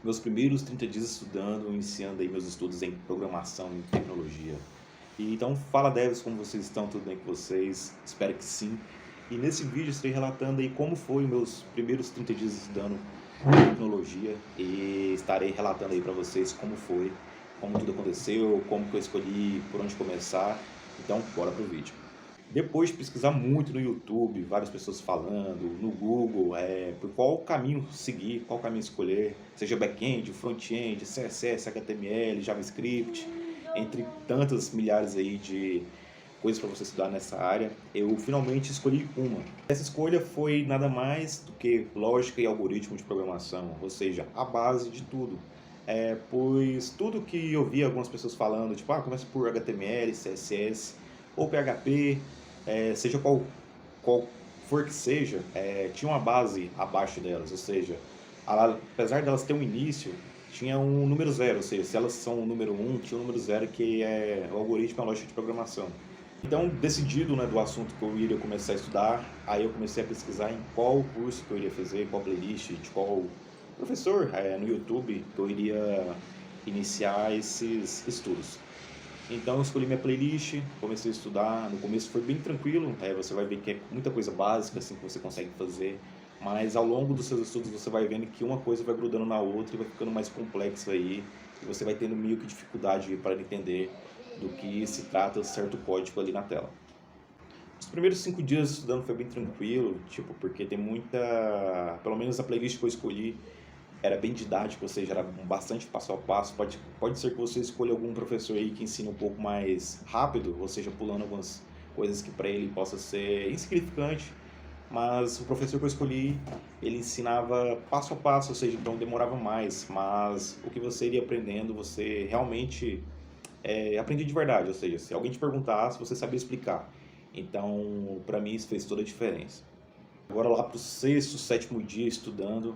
Meus primeiros 30 dias estudando, iniciando aí meus estudos em programação e tecnologia. E então, fala devs, como vocês estão? Tudo bem com vocês? Espero que sim. E nesse vídeo estarei relatando aí como foi os meus primeiros 30 dias estudando tecnologia e estarei relatando aí para vocês como foi, como tudo aconteceu, como que eu escolhi por onde começar. Então, bora pro vídeo. Depois de pesquisar muito no YouTube, várias pessoas falando, no Google, por qual caminho seguir, qual caminho escolher, seja back-end, front-end, CSS, HTML, JavaScript, entre tantas milhares aí de coisas para você estudar nessa área, eu finalmente escolhi uma. Essa escolha foi nada mais do que lógica e algoritmo de programação, ou seja, a base de tudo. Pois tudo que eu vi algumas pessoas falando, tipo, começa por HTML, CSS ou PHP, seja qual for que seja, tinha uma base abaixo delas, ou seja, apesar delas ter um início, tinha um número zero, ou seja, se elas são o número um, tinha o número zero que é o algoritmo e a lógica de programação. Então, decidido, né, do assunto que eu iria começar a estudar, aí eu comecei a pesquisar em qual curso que eu iria fazer, qual playlist, de qual professor no YouTube que eu iria iniciar esses estudos. Então eu escolhi minha playlist, comecei a estudar. No começo foi bem tranquilo, você vai ver que é muita coisa básica assim que você consegue fazer, mas ao longo dos seus estudos você vai vendo que uma coisa vai grudando na outra e vai ficando mais complexo aí, e você vai tendo meio que dificuldade para entender do que se trata certo código ali na tela. Os primeiros 5 dias estudando foi bem tranquilo, tipo, porque tem muita, pelo menos a playlist que eu escolhi era bem didático, ou seja, era bastante passo a passo. Pode ser que você escolha algum professor aí que ensine um pouco mais rápido, ou seja, pulando algumas coisas que para ele possa ser insignificante, mas o professor que eu escolhi, ele ensinava passo a passo, ou seja, então demorava mais, mas o que você iria aprendendo, você realmente aprendia de verdade, ou seja, se alguém te perguntasse, você sabia explicar. Então, para mim, isso fez toda a diferença. Agora lá para o sexto, sétimo dia estudando,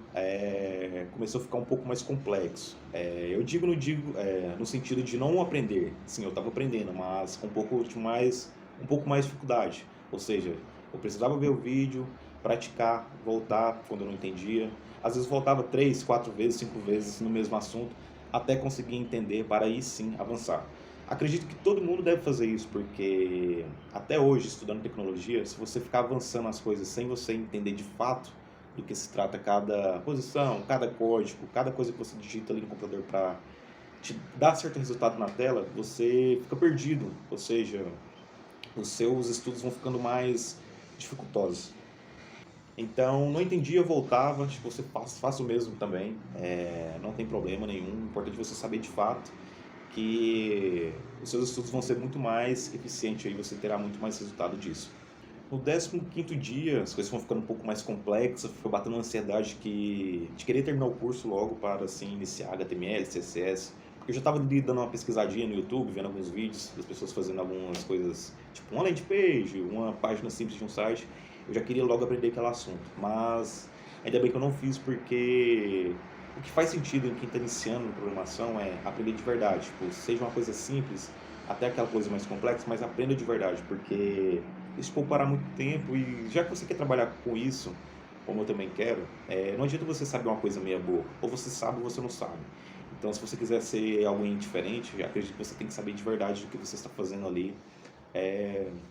começou a ficar um pouco mais complexo. Eu digo, não digo, no sentido de não aprender. Sim, eu estava aprendendo, mas com um pouco mais de dificuldade. Ou seja, eu precisava ver o vídeo, praticar, voltar quando eu não entendia. Às vezes voltava 3, 4 vezes, 5 vezes no mesmo assunto, até conseguir entender para aí sim avançar. Acredito que todo mundo deve fazer isso, porque até hoje, estudando tecnologia, se você ficar avançando as coisas sem você entender de fato do que se trata cada posição, cada código, cada coisa que você digita ali no computador para te dar certo resultado na tela, você fica perdido, ou seja, os seus estudos vão ficando mais dificultosos. Então, não entendia, voltava, tipo, você faça o mesmo também, não tem problema nenhum, o importante é você saber de fato que os seus estudos vão ser muito mais eficientes, aí você terá muito mais resultado disso. No 15º dia, as coisas vão ficando um pouco mais complexas, foi batendo uma ansiedade de querer terminar o curso logo para assim, iniciar HTML, CSS, porque eu já estava dando uma pesquisadinha no YouTube, vendo alguns vídeos das pessoas fazendo algumas coisas, tipo uma landing page, uma página simples de um site, eu já queria logo aprender aquele assunto, mas ainda bem que eu não fiz, porque o que faz sentido em quem está iniciando na programação é aprender de verdade, tipo, seja uma coisa simples, até aquela coisa mais complexa, mas aprenda de verdade, porque isso poupará muito tempo, e já que você quer trabalhar com isso, como eu também quero, não adianta você saber uma coisa meia boca, ou você sabe ou você não sabe. Então, se você quiser ser alguém diferente, eu acredito que você tem que saber de verdade do que você está fazendo ali,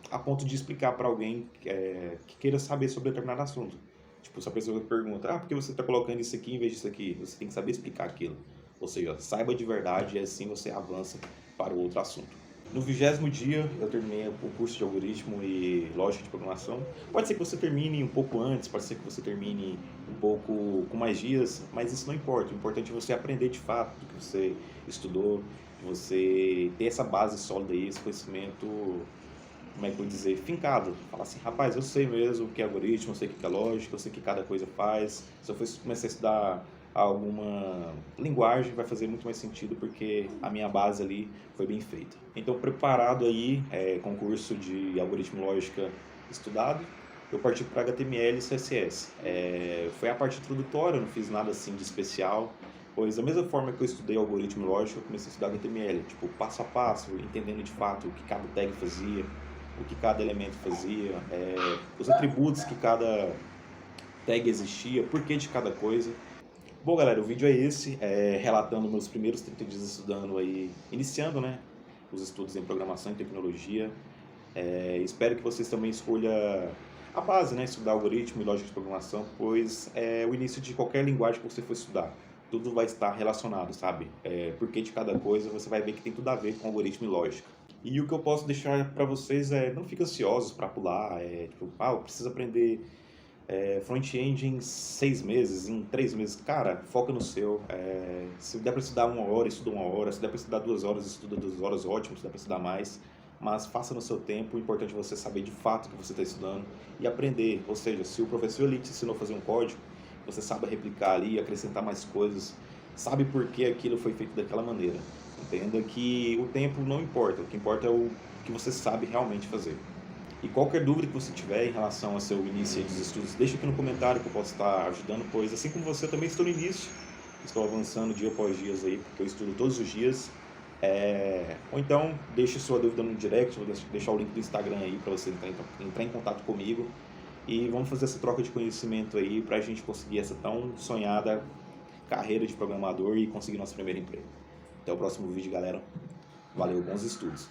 a ponto de explicar para alguém que queira saber sobre determinado assunto. Tipo, se a pessoa pergunta, por que você está colocando isso aqui em vez disso aqui? Você tem que saber explicar aquilo. Ou seja, saiba de verdade e assim você avança para o outro assunto. No 20º dia, eu terminei o curso de algoritmo e lógica de programação. Pode ser que você termine um pouco antes, pode ser que você termine um pouco com mais dias, mas isso não importa. O importante é você aprender de fato do que você estudou, de você ter essa base sólida aí, esse conhecimento, como é que eu vou dizer, fincado. Falar assim, rapaz, eu sei mesmo o que é algoritmo, eu sei o que é lógica, eu sei o que cada coisa faz. Se eu fosse começar a estudar alguma linguagem, vai fazer muito mais sentido, porque a minha base ali foi bem feita. Então, preparado aí, com o curso de algoritmo e lógica estudado, eu parti para HTML e CSS. Foi a parte introdutória, eu não fiz nada assim de especial, pois da mesma forma que eu estudei algoritmo e lógica, eu comecei a estudar HTML, tipo, passo a passo, entendendo de fato o que cada tag fazia, o que cada elemento fazia, os atributos que cada tag existia, por que de cada coisa. Bom, galera, o vídeo é esse, relatando meus primeiros 30 dias estudando aí, iniciando, né, os estudos em programação e tecnologia. Espero que vocês também escolham a base, né, estudar algoritmo e lógica de programação, pois é o início de qualquer linguagem que você for estudar. Tudo vai estar relacionado, sabe? Porque de cada coisa você vai ver que tem tudo a ver com algoritmo e lógica. E o que eu posso deixar para vocês não fiquem ansiosos para pular, tipo, eu preciso aprender front-end em 6 meses, em 3 meses. Cara, foca no seu. Se der para estudar 1 hora, estuda 1 hora. Se der para estudar 2 horas, estuda 2 horas, ótimo. Se der para estudar mais, mas faça no seu tempo. O importante é você saber de fato o que você está estudando e aprender. Ou seja, se o professor ele te ensinou a fazer um código, você sabe replicar ali, acrescentar mais coisas, sabe por que aquilo foi feito daquela maneira. Entenda que o tempo não importa, o que importa é o que você sabe realmente fazer. E qualquer dúvida que você tiver em relação ao seu início dos estudos, deixa aqui no comentário que eu posso estar ajudando, pois assim como você, eu também estou no início, estou avançando dia após dia aí, porque eu estudo todos os dias. Ou então, deixe sua dúvida no direct, vou deixar o link do Instagram aí para você entrar em contato comigo. E vamos fazer essa troca de conhecimento aí para a gente conseguir essa tão sonhada carreira de programador e conseguir nosso primeiro emprego. Até o próximo vídeo, galera. Valeu, bons estudos.